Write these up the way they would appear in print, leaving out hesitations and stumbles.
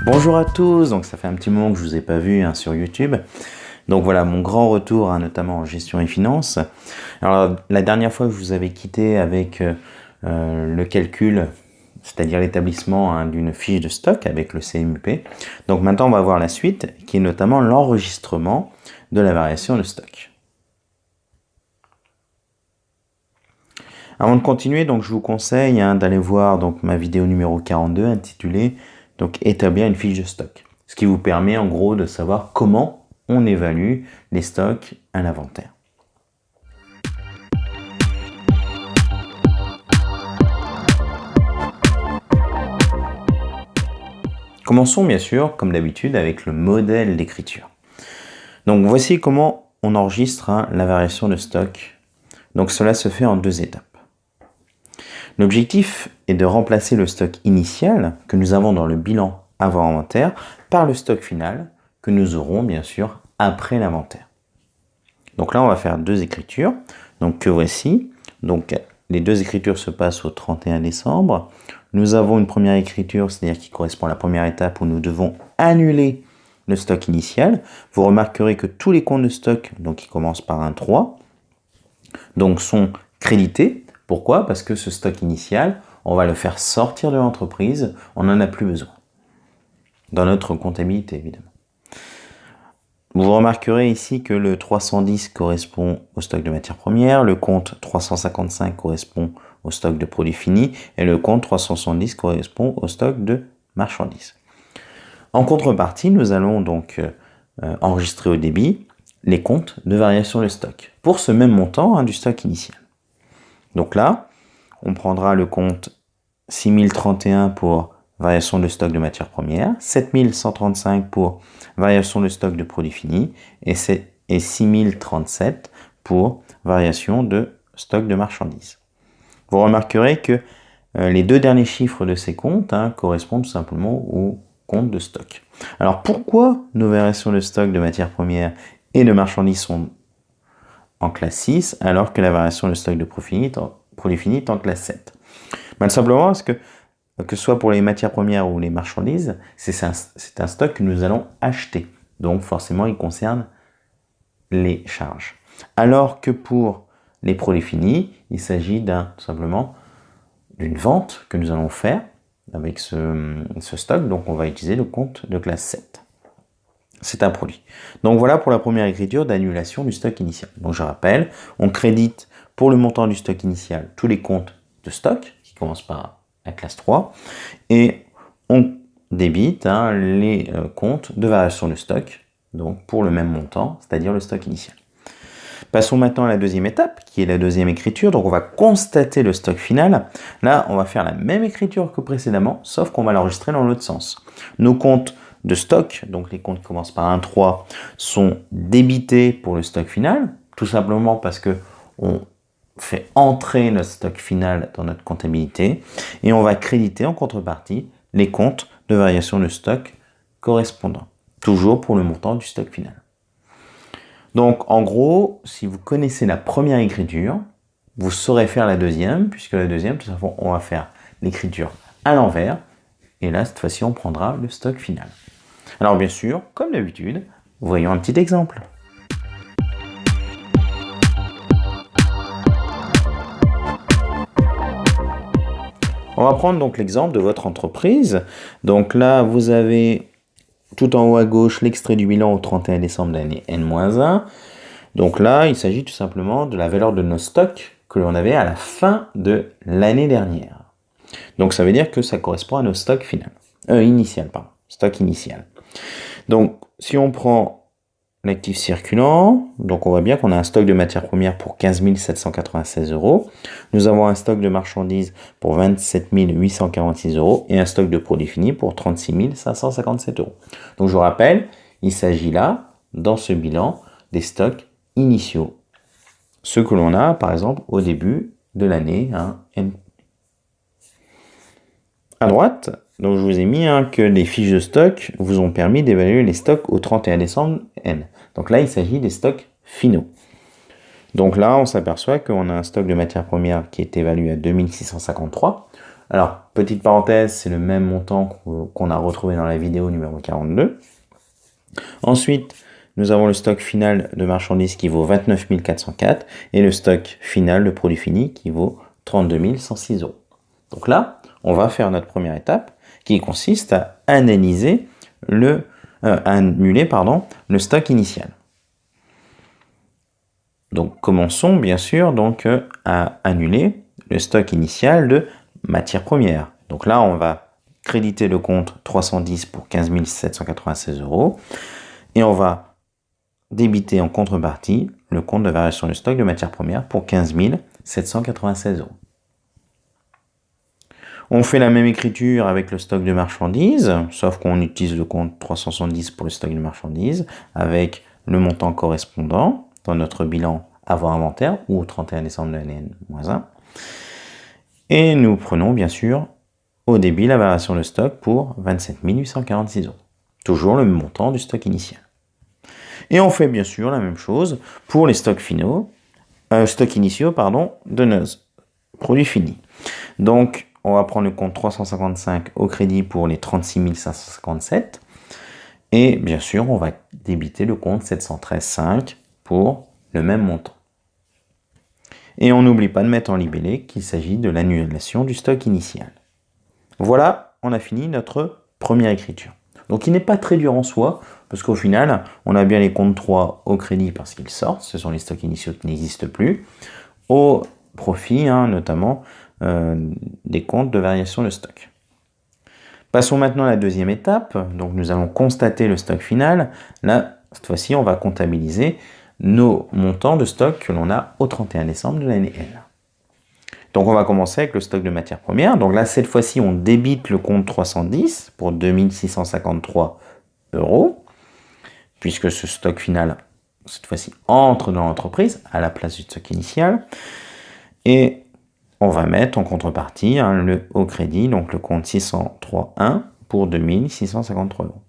Bonjour à tous, donc ça fait un petit moment que je vous ai pas vu sur YouTube. Donc voilà mon grand retour, notamment en gestion et finance. Alors la dernière fois je vous avais quitté avec le calcul, c'est-à-dire l'établissement d'une fiche de stock avec le CMUP. Donc maintenant on va voir la suite, qui est notamment l'enregistrement de la variation de stock. Avant de continuer, donc je vous conseille d'aller voir donc ma vidéo numéro 42 intitulée donc établir une fiche de stock, ce qui vous permet en gros de savoir comment on évalue les stocks à l'inventaire. Commençons bien sûr, comme d'habitude, avec le modèle d'écriture. Donc voici comment on enregistre la variation de stock. Donc cela se fait en deux étapes. L'objectif est de remplacer le stock initial que nous avons dans le bilan avant inventaire par le stock final que nous aurons bien sûr après l'inventaire. Donc là on va faire deux écritures, donc que voici. Donc les deux écritures se passent au 31 décembre. Nous avons une première écriture, c'est-à-dire qui correspond à la première étape où nous devons annuler le stock initial. Vous remarquerez que tous les comptes de stock, donc qui commencent par un 3, donc sont crédités. Pourquoi? Parce que ce stock initial, on va le faire sortir de l'entreprise, on n'en a plus besoin. Dans notre comptabilité, évidemment. Vous remarquerez ici que le 310 correspond au stock de matières premières, le compte 355 correspond au stock de produits finis et le compte 370 correspond au stock de marchandises. En contrepartie, nous allons donc enregistrer au débit les comptes de variation de stock pour ce même montant du stock initial. Donc là, on prendra le compte 6031 pour variation de stock de matières premières, 7135 pour variation de stock de produits finis et 6037 pour variation de stock de marchandises. Vous remarquerez que les deux derniers chiffres de ces comptes correspondent tout simplement au compte de stock. Alors pourquoi nos variations de stock de matières premières et de marchandises sont en classe 6 alors que la variation de stock de produits finis est en classe 7? Tout simplement parce que ce soit pour les matières premières ou les marchandises, c'est un stock que nous allons acheter. Donc forcément, il concerne les charges. Alors que pour les produits finis, il s'agit tout simplement d'une vente que nous allons faire avec ce stock. Donc on va utiliser le compte de classe 7. C'est un produit. Donc voilà pour la première écriture d'annulation du stock initial. Donc je rappelle, on crédite pour le montant du stock initial tous les comptes de stock qui commencent par la classe 3 et on débite les comptes de variation de stock donc pour le même montant, c'est-à-dire le stock initial. Passons maintenant à la deuxième étape qui est la deuxième écriture. Donc on va constater le stock final. Là on va faire la même écriture que précédemment sauf qu'on va l'enregistrer dans l'autre sens. Nos comptes de stock, donc les comptes qui commencent par un 3, sont débités pour le stock final, tout simplement parce que on fait entrer notre stock final dans notre comptabilité et on va créditer en contrepartie les comptes de variation de stock correspondants, toujours pour le montant du stock final. Donc en gros, si vous connaissez la première écriture, vous saurez faire la deuxième, puisque la deuxième, tout simplement, on va faire l'écriture à l'envers et là, cette fois-ci, on prendra le stock final. Alors bien sûr, comme d'habitude, voyons un petit exemple. On va prendre donc l'exemple de votre entreprise. Donc là, vous avez tout en haut à gauche l'extrait du bilan au 31 décembre de l'année N-1. Donc là, il s'agit tout simplement de la valeur de nos stocks que l'on avait à la fin de l'année dernière. Donc ça veut dire que ça correspond à nos stocks stock initial. Donc si on prend l'actif circulant, donc on voit bien qu'on a un stock de matières premières pour 15 796 €. Nous avons un stock de marchandises pour 27 846 € et un stock de produits finis pour 36 557 €. Donc je vous rappelle, il s'agit là, dans ce bilan, des stocks initiaux. Ceux que l'on a, par exemple, au début de l'année. À droite, donc je vous ai mis que les fiches de stock vous ont permis d'évaluer les stocks au 31 décembre N. Donc là, il s'agit des stocks finaux. Donc là, on s'aperçoit qu'on a un stock de matières premières qui est évalué à 2653, Alors, petite parenthèse, c'est le même montant qu'on a retrouvé dans la vidéo numéro 42. Ensuite, nous avons le stock final de marchandises qui vaut 29 404 et le stock final de produits finis qui vaut 32 106 euros. Donc là, on va faire notre première étape qui consiste à analyser annuler le stock initial. Donc commençons bien sûr à annuler le stock initial de matières premières. Donc là, on va créditer le compte 310 pour 15 796 euros et on va débiter en contrepartie le compte de variation de stock de matières premières pour 15 796 euros. On fait la même écriture avec le stock de marchandises, sauf qu'on utilise le compte 370 pour le stock de marchandises, avec le montant correspondant dans notre bilan avant inventaire, ou au 31 décembre de l'année N-1. Et nous prenons bien sûr au débit la variation de stock pour 27 846 euros. Toujours le même montant du stock initial. Et on fait bien sûr la même chose pour les stocks initiaux de nos produits finis. Donc, on va prendre le compte 355 au crédit pour les 36 557. Et bien sûr, on va débiter le compte 713,5 pour le même montant. Et on n'oublie pas de mettre en libellé qu'il s'agit de l'annulation du stock initial. Voilà, on a fini notre première écriture. Donc il n'est pas très dur en soi, parce qu'au final, on a bien les comptes 3 au crédit parce qu'ils sortent, ce sont les stocks initiaux qui n'existent plus, au profit notamment des comptes de variation de stock. Passons maintenant à la deuxième étape. Donc nous allons constater le stock final. Là, cette fois-ci, on va comptabiliser nos montants de stock que l'on a au 31 décembre de l'année N. Donc on va commencer avec le stock de matières premières. Donc là, cette fois-ci, on débite le compte 310 pour 2653 euros, puisque ce stock final, cette fois-ci, entre dans l'entreprise à la place du stock initial. Et on va mettre en contrepartie au crédit, donc le compte 603.1 pour 2653 euros.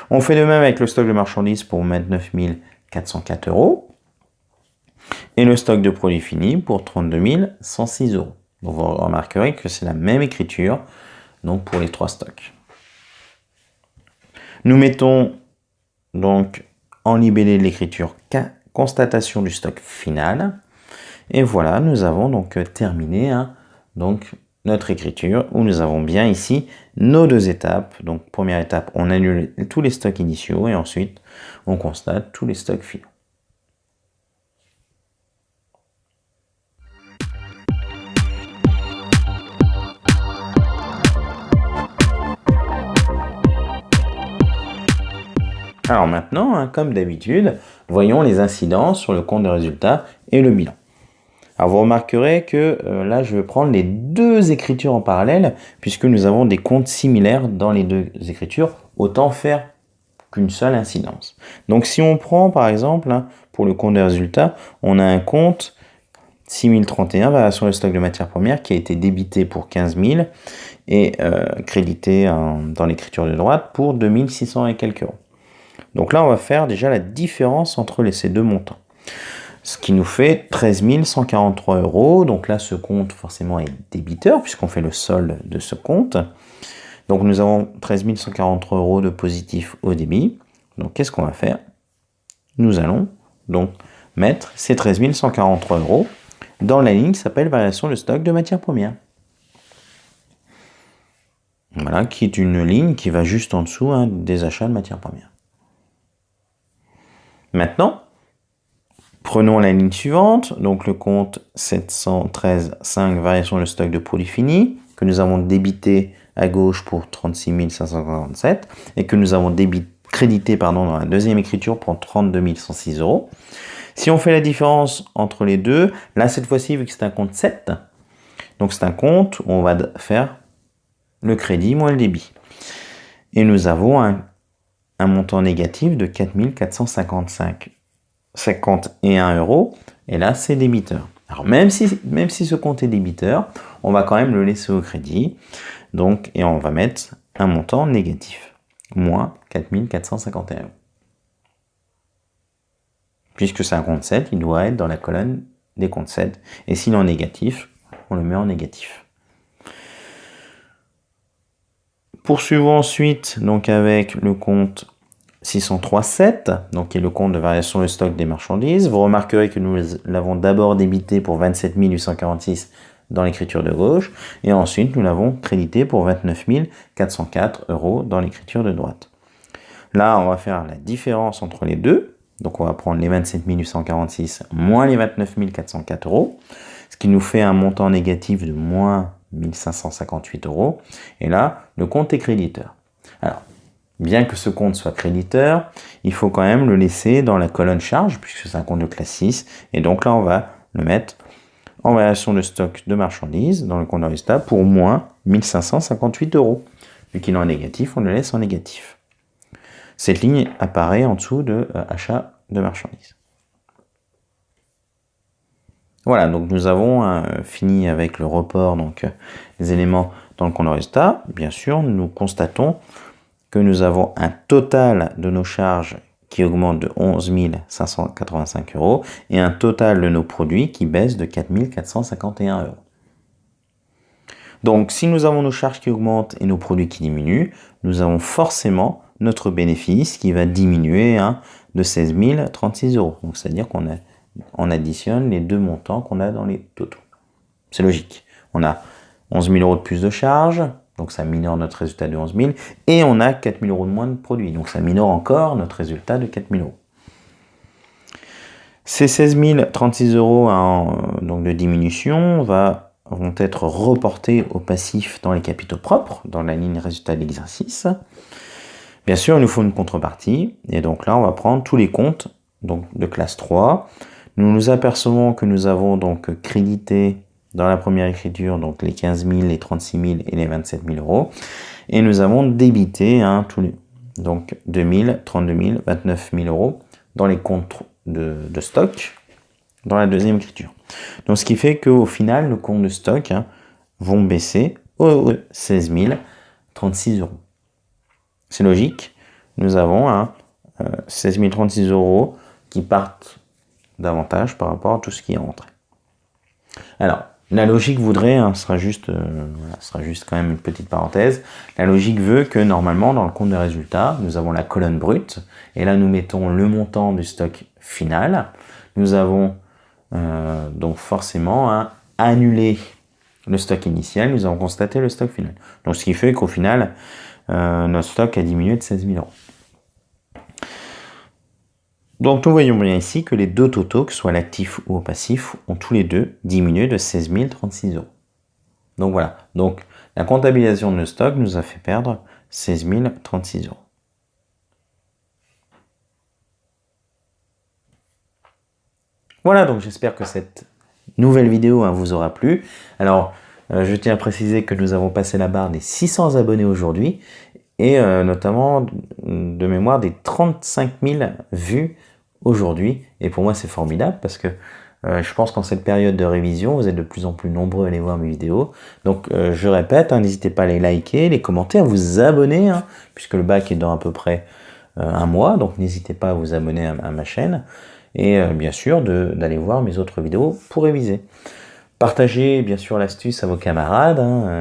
On fait de même avec le stock de marchandises pour 29 404 euros et le stock de produits finis pour 32 106 euros. Donc vous remarquerez que c'est la même écriture donc pour les trois stocks. Nous mettons donc en libellé l'écriture constatation du stock final. Et voilà, nous avons donc terminé notre écriture où nous avons bien ici nos deux étapes. Donc première étape, on annule tous les stocks initiaux et ensuite on constate tous les stocks finaux. Alors maintenant, comme d'habitude, voyons les incidences sur le compte de résultat et le bilan. Alors vous remarquerez que là, je vais prendre les deux écritures en parallèle, puisque nous avons des comptes similaires dans les deux écritures, autant faire qu'une seule incidence. Donc si on prend par exemple, pour le compte de résultats, on a un compte 6031, variation de stock de matières premières, qui a été débité pour 15 000 et crédité dans l'écriture de droite pour 2600 et quelques euros. Donc là, on va faire déjà la différence entre ces deux montants. Ce qui nous fait 13 143 euros. Donc là, ce compte forcément est débiteur puisqu'on fait le solde de ce compte. Donc nous avons 13 143 euros de positif au débit. Donc qu'est-ce qu'on va faire? Nous allons donc mettre ces 13 143 euros dans la ligne qui s'appelle variation de stock de matières premières. Voilà, qui est une ligne qui va juste en dessous des achats de matières premières. Maintenant, prenons la ligne suivante, donc le compte 713,5 variation de stock de produits finis, que nous avons débité à gauche pour 36 547 et que nous avons crédité dans la deuxième écriture pour 32 106 euros. Si on fait la différence entre les deux, là cette fois-ci, vu que c'est un compte 7, donc c'est un compte où on va faire le crédit moins le débit. Et nous avons un montant négatif de 4 451 euros, et là c'est débiteur. Alors même si ce compte est débiteur, on va quand même le laisser au crédit, donc, et on va mettre un montant négatif, moins 4 451 euros. Puisque c'est un compte 7, il doit être dans la colonne des comptes 7, et s'il est en négatif, on le met en négatif. Poursuivons ensuite donc avec le compte 603.7, donc qui est le compte de variation de stock des marchandises. Vous remarquerez que nous l'avons d'abord débité pour 27 846 dans l'écriture de gauche, et ensuite nous l'avons crédité pour 29 404 € dans l'écriture de droite. Là, on va faire la différence entre les deux. Donc on va prendre les 27 846 moins les 29 404 €, ce qui nous fait un montant négatif de moins 1558 €. Et là, le compte est créditeur. Alors, bien que ce compte soit créditeur, il faut quand même le laisser dans la colonne charge, puisque c'est un compte de classe 6. Et donc là, on va le mettre en variation de stock de marchandises dans le compte de résultat pour moins 1558 €. Vu qu'il est en négatif, on le laisse en négatif. Cette ligne apparaît en dessous de achat de marchandises. Voilà, donc nous avons fini avec le report, donc les éléments dans le compte de résultat. Bien sûr, nous constatons que nous avons un total de nos charges qui augmente de 11 585 € et un total de nos produits qui baisse de 4 451 €. Donc, si nous avons nos charges qui augmentent et nos produits qui diminuent, nous avons forcément notre bénéfice qui va diminuer de 16 036 €. Donc, c'est-à-dire qu'on additionne les deux montants qu'on a dans les totaux. C'est logique. On a 11 000 € de plus de charges, donc ça minore notre résultat de 11 000, et on a 4 000 € de moins de produits, donc ça minore encore notre résultat de 4 000 €. Ces 16 036 € donc de diminution vont être reportés au passif dans les capitaux propres, dans la ligne résultat d'exercice. Bien sûr, il nous faut une contrepartie, et donc là, on va prendre tous les comptes donc de classe 3. Nous nous apercevons que nous avons donc crédité dans la première écriture donc les 15 000, les 36 000 et les 27 000 €, et nous avons débité donc 2 000, 32 000, 29 000 € dans les comptes de stock dans la deuxième écriture. Donc ce qui fait qu'au final, le compte de stock vont baisser aux 16 036 €. C'est logique, nous avons 16 036 € qui partent davantage par rapport à tout ce qui est rentré. Alors, la logique voudrait, sera juste quand même une petite parenthèse, la logique veut que normalement dans le compte de résultats, nous avons la colonne brute, et là nous mettons le montant du stock final. Nous avons donc forcément annulé le stock initial, nous avons constaté le stock final. Donc ce qui fait qu'au final, notre stock a diminué de 16 000 €. Donc nous voyons bien ici que les deux totaux, que ce soit l'actif ou au passif, ont tous les deux diminué de 16 036 €. Donc voilà, donc la comptabilisation de nos stocks nous a fait perdre 16 036 €. Voilà, donc j'espère que cette nouvelle vidéo vous aura plu. Alors, je tiens à préciser que nous avons passé la barre des 600 abonnés aujourd'hui, et notamment de mémoire des 35 000 vues aujourd'hui. Et pour moi, c'est formidable parce que je pense qu'en cette période de révision, vous êtes de plus en plus nombreux à aller voir mes vidéos. Donc, je répète, n'hésitez pas à les liker, les commenter, à vous abonner, puisque le bac est dans à peu près un mois. Donc, n'hésitez pas à vous abonner à ma chaîne. Et bien sûr, d'aller voir mes autres vidéos pour réviser. Partagez bien sûr l'astuce à vos camarades,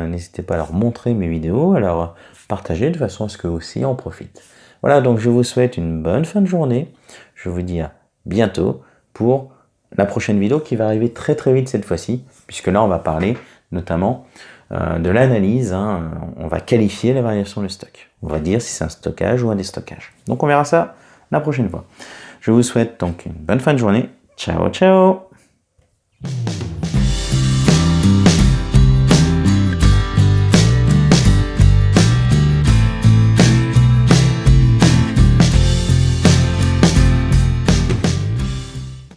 n'hésitez pas à leur montrer mes vidéos, à leur partager de façon à ce qu'eux aussi en profitent. Voilà, donc je vous souhaite une bonne fin de journée. Je vous dis à bientôt pour la prochaine vidéo qui va arriver très très vite cette fois-ci, puisque là on va parler notamment de l'analyse, on va qualifier la variation de stock. On va dire si c'est un stockage ou un déstockage. Donc on verra ça la prochaine fois. Je vous souhaite donc une bonne fin de journée. Ciao, ciao!